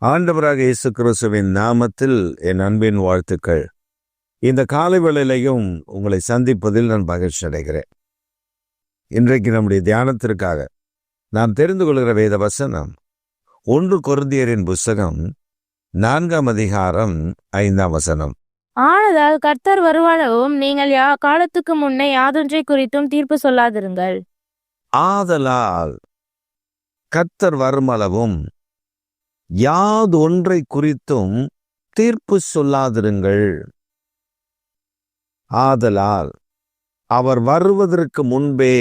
ஆண்டவராக இயேசு கிறிஸ்துவின் நாமத்தில் என் அன்பின் வாழ்த்துக்கள். இந்த காலை வேளையிலையும் உங்களை சந்திப்பதில் நான் மகிழ்ச்சி அடைகிறேன். இன்றைக்கு நம்முடைய தியானத்திற்காக நாம் தெரிந்து கொள்கிற வேத வசனம் 1 கொரிந்தியரின் புஸ்தகம் 4 அதிகாரம் 5 வசனம். ஆனதால் கர்த்தர் வருவாளவும் நீங்கள் காலத்துக்கு முன்னே யாதொன்றை குறித்தும் தீர்ப்பு சொல்லாதிருங்கள். ஆதலால் கர்த்தர் வருமளவும் யாதொன்றை குறித்தும் தீர்ப்பு சொல்லாதிருங்கள். ஆதலால் அவர் வருவதற்கு முன்பே,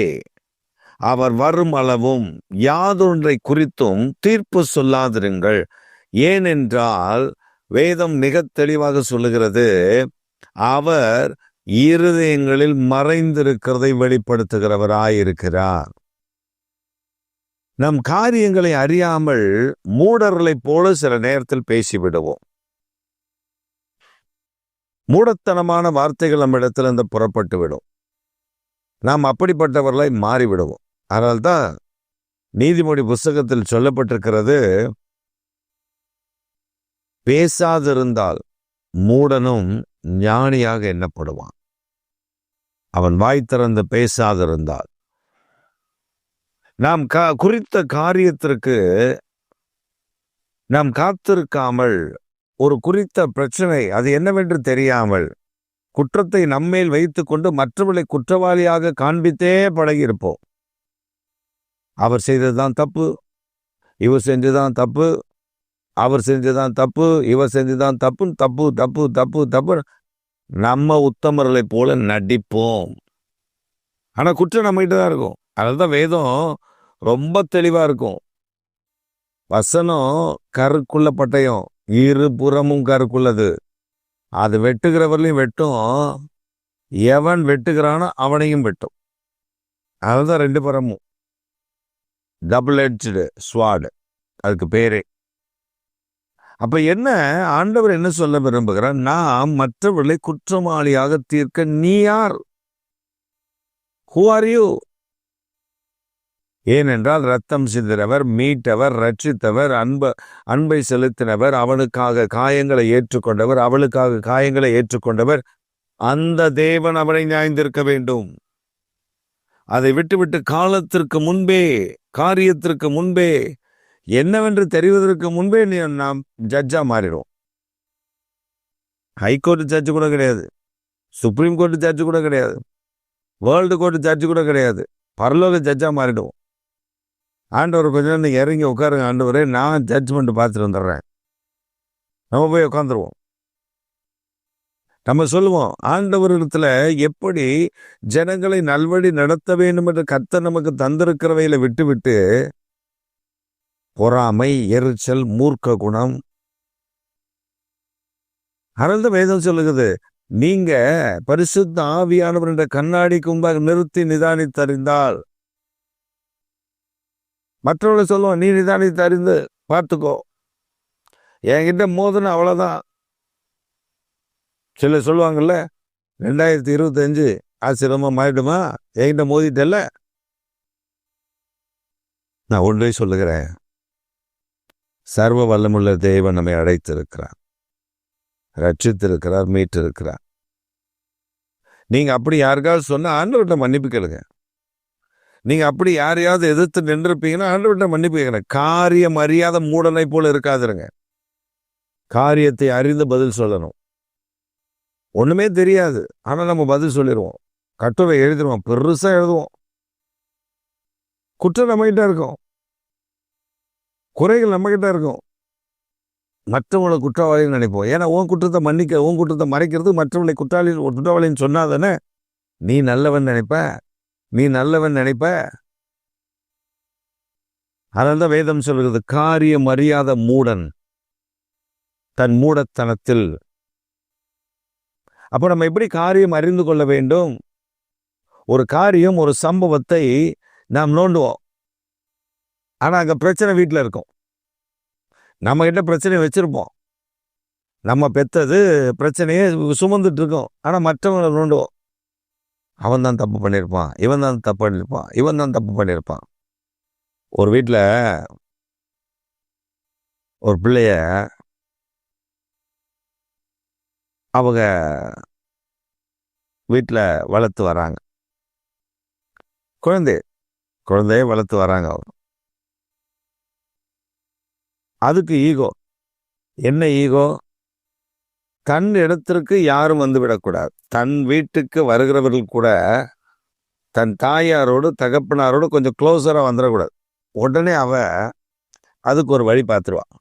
அவர் வரும் அளவும் யாதொன்றை குறித்தும் தீர்ப்பு சொல்லாதிருங்கள். ஏனென்றால் வேதம் மிக தெளிவாக சொல்லுகிறது, அவர் இருதயங்களில் மறைந்திருக்கிறதை வெளிப்படுத்துகிறவராயிருக்கிறார். நம் காரியங்களை அறியாமல் மூடர்களைப் போல சில நேரத்தில் பேசிவிடுவோம். மூடத்தனமான வார்த்தைகள் நம்ம இடத்துல புறப்பட்டு விடும். நாம் அப்படிப்பட்டவர்களை மாறிவிடுவோம். அதனால்தான் நீதிமொழி புஸ்தகத்தில் சொல்லப்பட்டிருக்கிறது, பேசாதிருந்தால் மூடனும் ஞானியாக எண்ணப்படுவான். அவன் வாய் திறந்து பேசாதிருந்தால். நாம் குறித்த காரியத்திற்கு நாம் காத்திருக்காமல், ஒரு குறித்த பிரச்சனை அது என்னவென்று தெரியாமல் குற்றத்தை நம்மேல் வைத்து கொண்டு மற்றவர்களை குற்றவாளியாக காண்பித்தே பழகியிருப்போம். அவர் செய்ததுதான் தப்பு, இவர் செஞ்சுதான் தப்பு, அவர் செஞ்சுதான் தப்பு, இவர் செஞ்சுதான் தப்பு, தப்பு தப்பு தப்பு தப்பு. நம்ம உத்தமர்களை போல நடிப்போம். ஆனா குற்றம் நம்மகிட்ட தான் இருக்கும். அதுதான் வேதம் ரொம்ப தெளிவா இருக்கும். வசனம் கருக்குள்ள பட்டயம், இரு புறமும் கருக்குள்ளது. அது வெட்டுகிறவர்களையும் வெட்டும், எவன் வெட்டுகிறானோ அவனையும் வெட்டும். அதுதான் 2 புறமும் டபுள் எட்ஜ்டு ஸ்வார்டு, அதுக்கு பேரே. அப்ப என்ன ஆண்டவர் என்ன சொல்ல விரும்புகிறார்? நாம் மற்றவர்களை குற்றவாளியாக தீர்க்க நீ யார்? Who are you? ஏனென்றால் ரத்தம் சிந்தினவர், மீட்டவர், ரட்சித்தவர், அன்பை செலுத்தினவர், அவனுக்காக காயங்களை ஏற்றுக்கொண்டவர், அவளுக்காக காயங்களை ஏற்றுக்கொண்டவர், அந்த தேவன் அவனை நியாயந்திருக்க வேண்டும். அதை விட்டுவிட்டு காலத்திற்கு முன்பே, காரியத்திற்கு முன்பே, என்னவென்று தெரிவதற்கு முன்பே நாம் ஜட்ஜா மாறிடும். ஹைகோர்ட் ஜட்ஜு கூட கிடையாது, சுப்ரீம் கோர்ட் ஜட்ஜு கூட கிடையாது, வேர்ல்டு கோர்ட் ஜட்ஜு கூட கிடையாது, பரலோக ஜட்ஜா மாறிடுவோம். ஆண்டவர் கொஞ்சம் நீங்கள் இறங்கி உட்காருங்க ஆண்டவரே, நான் ஜட்ஜ்மெண்ட் பார்த்துட்டு வந்துடுறேன். நம்ம போய் உட்காந்துருவோம். நம்ம சொல்லுவோம், ஆண்டவரிடத்துல எப்படி ஜனங்களை நல்வழி நடத்த வேண்டும் என்று கர்த்தர் நமக்கு தந்திருக்கிறவையில விட்டு விட்டு பொறாமை, எரிச்சல், மூர்க்க குணம். அதனால வேதம் சொல்லுகிறது, நீங்க பரிசுத்த ஆவியானவர் என்ற கண்ணாடிக்கு முன்பாக நிறுத்தி நிதானித்தறிந்தால், மற்றவர்களை சொல்லுவோம், நீ நிதானித்தறிந்து பார்த்துக்கோ, என்கிட்ட மோதுன்னு அவ்வளோதான். சிலர் சொல்லுவாங்கல்ல, 2025 ஆச்சரியமா மாறிடுமா, என்கிட்ட மோதிட்டல்ல. நான் ஒன்றை சொல்லுகிறேன், சர்வ வல்லமுள்ள தேவன் நம்மை அழைத்திருக்கிறார், ரட்சித்திருக்கிறார், மீட்டிருக்கிறார். நீங்க அப்படி யாருக்காவது சொன்னா ஆண்டவர்கிட்ட மன்னிப்பு கேளுங்க. நீங்க அப்படி யாரையாவது எதிர்த்து நின்றுப்பீங்கன்னா ஆண்டவர்கிட்ட மன்னிப்பு கேட்கிறேன். காரியம் அறியாத மூடனை போல இருக்காதுருங்க. காரியத்தை அறிந்து பதில் சொல்லணும். ஒண்ணுமே தெரியாது, ஆனா நம்ம பதில் சொல்லிடுவோம். கட்டுரை எழுதிடுவோம், பெருசா எழுதுவோம். குற்றம் நம்ம கிட்ட இருக்கும், குறைகள் நம்ம கிட்ட இருக்கும். மற்றவங்களை குற்றவாளின்னு நினைப்போம். ஏன்னா உன் குற்றத்தை மன்னிக்க, உன் குற்றத்தை மறைக்கிறது மற்றவங்களை குற்றவாளின்னு சொன்னாதானே நீ நல்லவன் நினைப்ப, நீ நல்லவன் நினைப்ப. அதனால்தான் வேதம் சொல்கிறது, காரியம் அறியாத மூடன் தன் மூடத்தனத்தில். அப்போ நம்ம எப்படி காரியம் அறிந்து கொள்ள வேண்டும்? ஒரு காரியம், ஒரு சம்பவத்தை நாம் நோண்டுவோம், ஆனா அங்க பிரச்சனை வீட்டில் இருக்கும். நம்ம கிட்ட பிரச்சனையை வச்சிருப்போம், நம்ம பெற்றது பிரச்சனையே சுமந்துட்டு இருக்கோம், ஆனா மற்றவங்களை நோண்டுவோம். அவன் தான் தப்பு பண்ணியிருப்பான், இவன் தான் தப்பு பண்ணியிருப்பான், இவன் தான் தப்பு பண்ணியிருப்பான். ஒரு வீட்டில் ஒரு பிள்ளைய அவங்க வீட்டில் வளர்த்து வராங்க. குழந்தைய வளர்த்து வராங்க அவங்க. அதுக்கு ஈகோ. என்ன ஈகோ? தன் இடத்திற்கு யாரும் வந்து விடக்கூடாது. தன் வீட்டுக்கு வருகிறவர்கள் கூட தன் தாயாரோடு தகப்பனாரோடு கொஞ்சம் க்ளோஸராக வந்துடக்கூடாது. உடனே அவ அதுக்கு ஒரு வழி பார்த்துருவான்.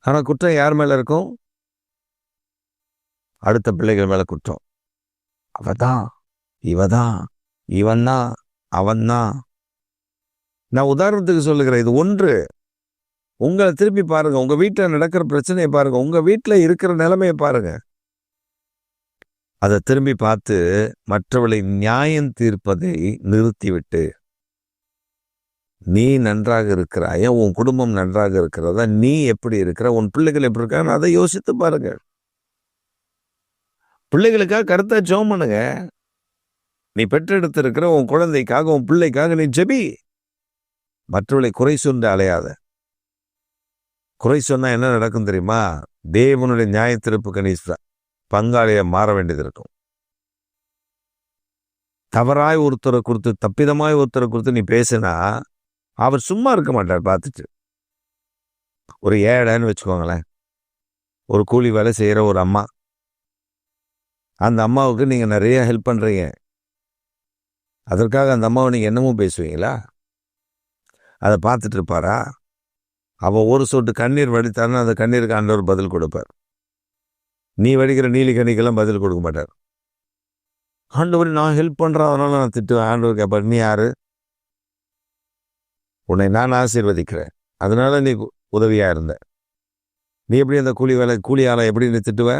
ஆனால் குற்றம் யார் மேலே இருக்கும்? அடுத்த பிள்ளைகள் மேலே குற்றம். அவதான், இவதான், இவன்தான், அவன்தான். நான் உதாரணத்துக்கு சொல்லுகிறேன். இது ஒன்று. உங்களை திருப்பி பாருங்க. உங்க வீட்டில் நடக்கிற பிரச்சனையை பாருங்க. உங்க வீட்டில் இருக்கிற நிலைமையை பாருங்க. அதை திரும்பி பார்த்து மற்றவர்களை நியாயம் தீர்ப்பதை நிறுத்திவிட்டு, நீ நன்றாக இருக்கிறாய, உன் குடும்பம் நன்றாக இருக்கிறதா, நீ எப்படி இருக்கிற, உன் பிள்ளைகள் எப்படி இருக்கான்னு அதை யோசித்து பாருங்க. பிள்ளைகளுக்காக கருத்தா ஜெபம் பண்ணுங்க. நீ பெற்றெடுத்திருக்கிற உன் குழந்தைக்காக, உன் பிள்ளைக்காக நீ ஜெபி. மற்றவர்களை குறை சொன்று அலையாத. குறை சொன்னா என்ன நடக்கும் தெரியுமா? தேவனுடைய நியாய தீர்ப்பு கணேச பங்காளியை மாற வேண்டியது இருக்கும். தவறாய் ஒருத்தரை கொடுத்து, தப்பிதமாய் ஒருத்தரை கொடுத்து நீ பேசினா அவர் சும்மா இருக்க மாட்டார் பார்த்துட்டு. ஒரு ஏழைன்னு வச்சுக்கோங்களேன். ஒரு கூலி வேலை செய்கிற ஒரு அம்மா. அந்த அம்மாவுக்கு நீங்கள் நிறைய ஹெல்ப் பண்ணுறீங்க. அதற்காக அந்த அம்மாவை நீங்கள் என்னமும் பேசுவீங்களா? அதை பார்த்துட்டு இருப்பாரா? அவள் ஒரு சொட்டு கண்ணீர் வடித்தாருன்னா அந்த கண்ணீருக்கு ஆண்டவர் பதில் கொடுப்பார். நீ வடிக்கிற நீலி கண்ணிக்கெல்லாம் பதில் கொடுக்க மாட்டார். ஆண்டவர் நான் ஹெல்ப் பண்ணுறேன் அதனால நான் திட்டுவேன். ஆண்டவர் கேட்பார், நீ யாரு? உன்னை நான் ஆசீர்வதிக்கிறேன், அதனால நீ உதவியாக இருந்த. நீ எப்படி அந்த கூலி ஆளை எப்படி நீ திட்டுவ?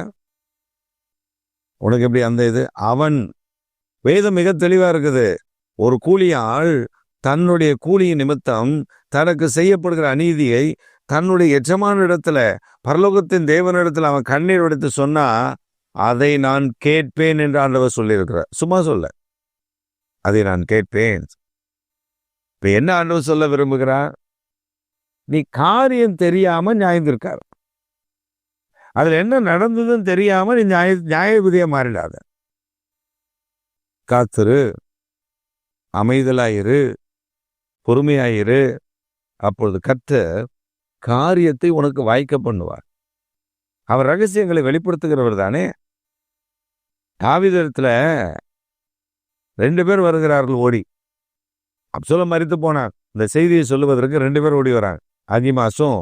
உனக்கு எப்படி அந்த இது? அவன் வேதம் மிக தெளிவாக இருக்குது. ஒரு கூலியாள் தன்னுடைய கூலியின் நிமித்தம் தனக்கு செய்யப்படுகிற அநீதியை தன்னுடைய எஜமான இடத்துல, பரலோகத்தின் தேவனிடத்துல அவன் கண்ணீர் எடுத்து சொன்னா அதை நான் கேட்பேன் என்று ஆண்டவர் சொல்லியிருக்கிறார். சும்மா சொல்ல, அதை நான் கேட்பேன். இப்ப என்ன ஆண்டவர் சொல்ல விரும்புகிறார்? நீ காரியம் தெரியாம நியாயந்திருக்கார். அதுல என்ன நடந்ததுன்னு தெரியாம நீ நியாயபதியா மாறிடாத. காத்திரு, அமைதலாயிரு, பொறுமையாயிரு. அப்பொழுது கர்த்தர் காரியத்தை உனக்கு வாய்க்க பண்ணுவார். அவர் ரகசியங்களை வெளிப்படுத்துகிறவர் தானே. தாவீதிடத்துல 2 பேர் வருகிறார்கள் ஓடி. அப்சலோம் மரித்து போனார். இந்த செய்தியை சொல்லுவதற்கு 2 பேர் ஓடி வராங்க. அகிமாசும்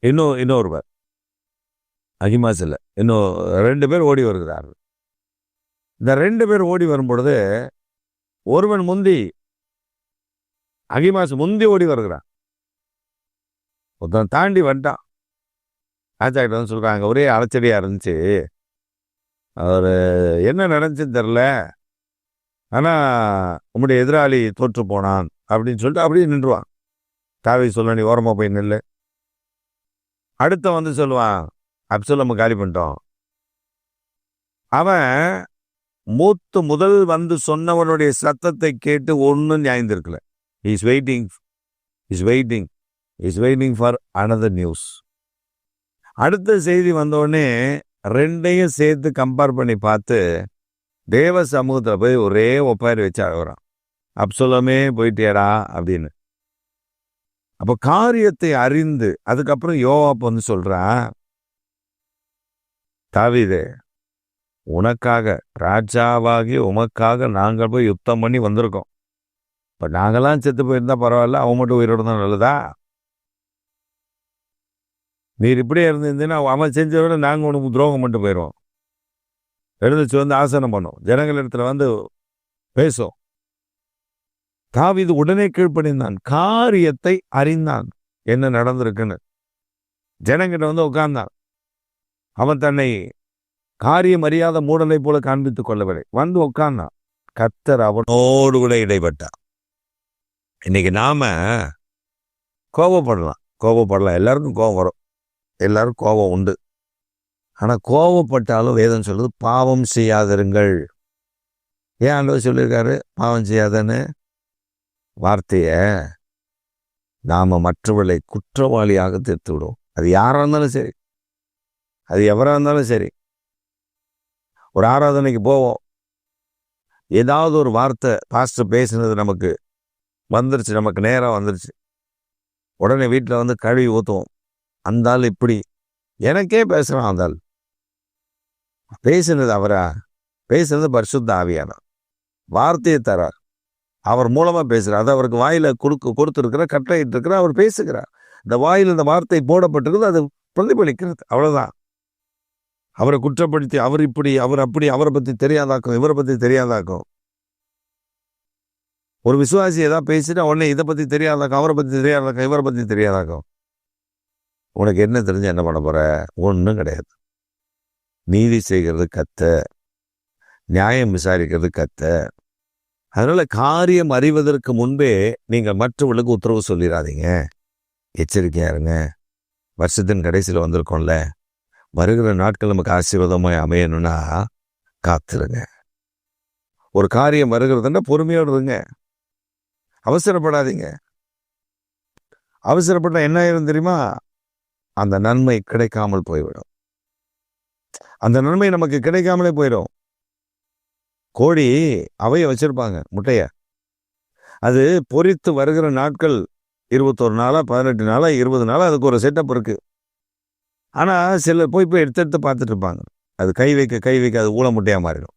இன்னொருவர். அகிமாஸ் இல்லை, இன்னும் 2 பேர் ஓடி வருகிறார்கள். இந்த 2 பேர் ஓடி வரும் பொழுது ஒருவன் முந்தி, அகிமாஸ் முந்தி ஓடி வருகிறான். ஒருத்தன் தாண்டி வந்துட்டான். ஆச்சாக்கிட்ட வந்து சொல்றாங்க, ஒரே அலைச்சடியா இருந்துச்சு, அவர் என்ன நடந்துச்சுன்னு தெரில, ஆனா உம்முடைய எதிராளி தோற்று போனான் அப்படின்னு சொல்லிட்டு அப்படியே நின்றுவான். தாவீது சொல்ல, நீ ஓரமா போய் நில்லு. அடுத்த வந்து சொல்லுவான், அப்சலோமை காலி பண்ணிட்டோம். அவன் முதல் வந்து சொன்னவனுடைய சத்தத்தை கேட்டு ஒன்றும் நியாயந்திருக்கல. Is waiting for another news. அடுத்த செய்தி வந்தோடனே 2ஐயும் சேர்த்து கம்பேர் பண்ணி பார்த்து தேவ சமூகத்தில் போய் ஒரே ஒப்பாரி வச்சு அழுகுறான், அப்சலோமே போயிட்டேடா அப்படின்னு. அப்போ காரியத்தை அறிந்து அதுக்கப்புறம் யோவாப் வந்து சொல்றான், தாவீதே, உனக்காக, ராஜாவாகி உமக்காக நாங்கள் போய் யுத்தம் பண்ணி வந்திருக்கோம். இப்போ நாங்களாம் செத்து போயிருந்தா பரவாயில்ல, அவன் மட்டும் உயிரோடு தான் நல்லதா? நீர் இப்படியே இருந்திருந்தீங்கன்னா அவன் செஞ்ச விட நாங்கள் உனக்கு துரோகம் பண்ணிட்டு போயிடுவோம். எழுந்துச்சு வந்து ஆசனம் பண்ணோம், ஜனங்கள் இடத்துல வந்து பேசும். தாவீது உடனே கீழ்ப்படிந்தான், காரியத்தை அறிந்தான் என்ன நடந்திருக்குன்னு. ஜனங்கிட்ட வந்து உட்கார்ந்தான். அவன் தன்னை காரியம் அறியாத மூடலை போல காண்பித்துக் கொள்ளவில்லை. வந்து உட்கார்ந்தான். கர்த்தர் அவனோடு கூட இடைப்பட்டான். இன்னைக்கு நாம கோபப்படலாம், எல்லாருக்கும் கோபம் வரும், எல்லாரும் கோபம் உண்டு. ஆனா கோபப்பட்டாலும் வேதம் சொல்லுது, பாவம் செய்யாதிருங்கள். ஏன் ஆண்டவர் சொல்லியிருக்காரு பாவம் செய்யாதன்னு? வார்த்தைய நாம மற்றவர்களை குற்றவாளியாக தீர்த்து விடுவோம். அது யாரா இருந்தாலும் சரி, அது எவரா இருந்தாலும் சரி. ஒரு ஆராதனைக்கு போவோம், ஏதாவது ஒரு வார்த்தை பாஸ்டர் பேசுனது நமக்கு வந்துருச்சு, நமக்கு நேரம் வந்துருச்சு, உடனே வீட்டில் வந்து கழுவி ஊற்றுவோம். அந்த ஆள் இப்படி எனக்கே பேசுகிறான். அந்த ஆள் பேசுனது அவரா? பேசுனது பரிசுத்த ஆவியானவர். வார்த்தையை தரார், அவர் மூலமாக பேசுகிறார். அது அவருக்கு வாயில் கொடுத்துருக்கிற கட்டளையிட்டு இருக்கிற அவர் பேசுகிறார். இந்த வாயில் இந்த வார்த்தை போடப்பட்டிருக்கிறது, அது பிரதிபலிக்கிறது. அவ்வளோதான். அவரை குற்றப்படுத்தி அவர் இப்படி அவர் அப்படி, அவரை பற்றி தெரியாதாக்கும், இவரை பற்றி தெரியாதாக்கும். ஒரு விசுவாசி ஏதாவது பேசிட்டு உடனே இதை பற்றி தெரியாதாக்கும், அவரை பற்றி தெரியாதாக்கும், இவரை பற்றி தெரியாதாக்கும். உனக்கு என்ன தெரிஞ்சு என்ன பண்ண போற? ஒன்றும் கிடையாது. நீதி செய்கிறது கர்த்தர், நியாயம் விசாரிக்கிறது கர்த்தர். அதனால காரியம் அறிவதற்கு முன்பே நீங்கள் மற்றவர்களுக்கு உத்தரவு சொல்லிடாதீங்க. எச்சரிக்கையா இருங்க. வருஷத்தின் கடைசியில் வந்திருக்கோம்ல, வருகிற நாட்கள் நமக்கு ஆசீர்வாதமாய் அமையணும்னா காத்துருங்க. ஒரு காரியம் வருகிறதுன்னா பொறுமையோடு இருங்க, அவசரப்படாதீங்க. அவசரப்பட்டா என்ன ஆயிரும் தெரியுமா? அந்த நன்மை கிடைக்காமல் போய்விடும். அந்த நன்மை நமக்கு கிடைக்காமலே போயிடும். கோழி அவைய வச்சிருப்பாங்க முட்டைய, அது பொரித்து வருகிற நாட்கள் 21 நாளா 18 நாளா 20 நாளா அதுக்கு ஒரு செட்டப் இருக்கு. ஆனா சிலர் போய் எடுத்து பார்த்துட்டு இருப்பாங்க. அது கை வைக்க அது ஊள முட்டையா மாறிடும்.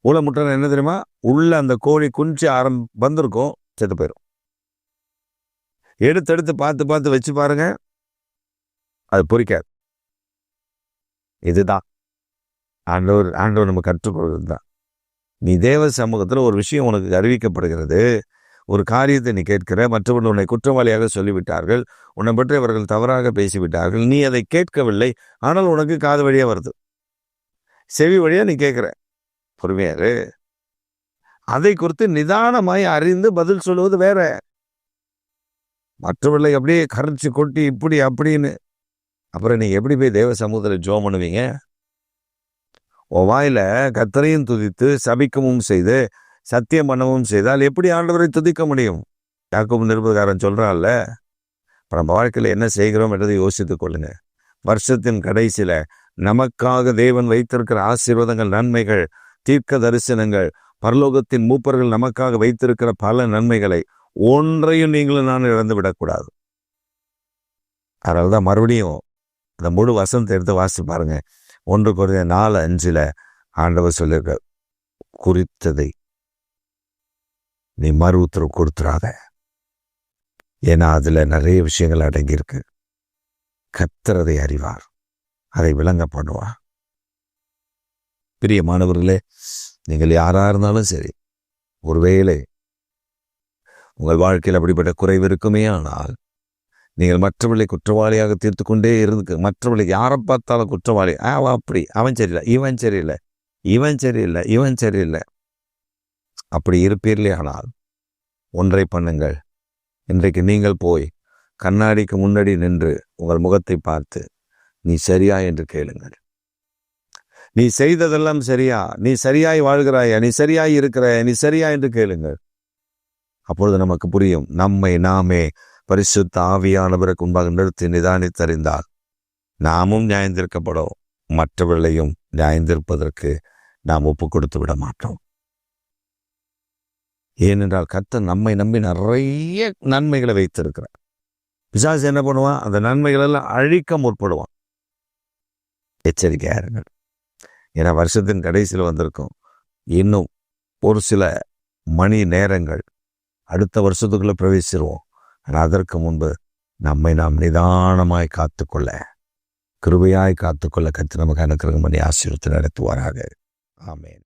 ஊள முட்டைன்னா என்ன தெரியுமா? உள்ள அந்த கோழி குஞ்சு வந்திருக்கும், செத்து போயிடும். எடுத்து பார்த்து வச்சு பாருங்க, அது பொரிக்காது. இதுதான் ஆண்டவர் நம்ம கற்றுக்கொள்வது தான். நீ தேவ சமூகத்தில் ஒரு விஷயம் உனக்கு அறிவிக்கப்படுகிறது, ஒரு காரியத்தை நீ கேட்கிற, மற்றவர்கள் உன்னை குற்றவாளியாக சொல்லிவிட்டார்கள், உன்னை பற்றி அவர்கள் தவறாக பேசிவிட்டார்கள், நீ அதை கேட்கவில்லை, ஆனால் உனக்கு காது வழியா வருது, செவி வழியா நீ கேட்கிற. பொறுமையாரு, அதை குறித்து நிதானமாய் அறிந்து பதில் சொல்லுவது வேற. மற்றவர்களை அப்படியே கரைச்சி கொட்டி இப்படி அப்படின்னு, அப்புறம் நீங்க எப்படி போய் தேவ சமூகத்தில் ஜெபம் பண்ணுவீங்க? உன் வாயில கர்த்தரையும் துதித்து சபிக்கவும் செய்து சத்தியம் பண்ணவும் செய்தால் எப்படி ஆண்டவரை துதிக்க முடியும்? யாக்கோபு நிருபக்காரன் சொல்றான்ல, நம்ம வாழ்க்கையில என்ன செய்கிறோம் என்றதை யோசித்துக் கொள்ளுங்க. வருஷத்தின் கடைசியில நமக்காக தேவன் வைத்திருக்கிற ஆசீர்வாதங்கள், நன்மைகள், தீர்க்க தரிசனங்கள், பரலோகத்தின் மூப்பர்கள் நமக்காக வைத்திருக்கிற பல நன்மைகளை ஒன்றையும் நீங்களும் நான் இழந்து விடக்கூடாது. அதனால்தான் மறுபடியும் அந்த முழு வசனத்தை எடுத்து வாசித்து பாருங்க. 1 Corinthians 4:5 ஆண்டவர் சொல்லியிருக்க, குறித்ததை நீ மறு உத்தரவு கொடுத்துறாத, ஏன்னா அதுல நிறைய விஷயங்கள் அடங்கியிருக்கு. கர்த்தர் அதை அறிவார், அதை விளங்க பண்ணுவார். பிரியமானவர்களே, நீங்கள் யாரா இருந்தாலும் சரி, ஒருவேளை உங்கள் வாழ்க்கையில் அப்படிப்பட்ட குறைவு இருக்குமே ஆனால் நீங்கள் மற்றவர்களை குற்றவாளியாக தீர்த்து கொண்டே இருந்து, மற்றவர்களை யாரை பார்த்தாலும் குற்றவாளி, அவன் அப்படி, அவன் சரியில்லை, இவன் சரியில்லை, இவன் சரியில்லை, இவன் சரியில்லை, அப்படி இருப்பீர்களே ஆனால் ஒன்றை பண்ணுங்கள். இன்றைக்கு நீங்கள் போய் கண்ணாடிக்கு முன்னாடி நின்று உங்கள் முகத்தை பார்த்து, நீ சரியா என்று கேளுங்கள். நீ செய்ததெல்லாம் சரியா? நீ சரியாய் வாழ்கிறாயா? நீ சரியாய் இருக்கிறாயா? நீ சரியா என்று கேளுங்கள். அப்பொழுது நமக்கு புரியும். நம்மை நாமே பரிசுத்த ஆவியானவருக்கு முன்பாக நிறுத்தி நிதானித்தறிந்தால் நாமும் நியாயந்திருக்கப்படும், மற்றவர்களையும் நியாயந்திருப்பதற்கு நாம் ஒப்பு கொடுத்து விட மாட்டோம். ஏனென்றால் கர்த்தர் நம்மை நம்பி நிறைய நன்மைகளை வைத்திருக்கிறார். பிசாசு என்ன பண்ணுவான்? அந்த நன்மைகள் எல்லாம் அழிக்க முற்படுவான். எச்சரிக்கையா இருங்கள். ஏன்னா வருஷத்தின் கடைசியில் வந்திருக்கும். இன்னும் ஒரு சில மணி நேரங்கள், அடுத்த வருஷத்துக்குள்ள பிரவேசிடுவோம். ஆனால் அதற்கு முன்பு நம்மை நாம் நிதானமாய் காத்துக்கொள்ள, கிருபையாய் காத்துக்கொள்ள கர்த்தர் நமக்கு அனுக்கிரகம் பண்ணி ஆசீர்வதித்து நடத்துவாராக. ஆமென்.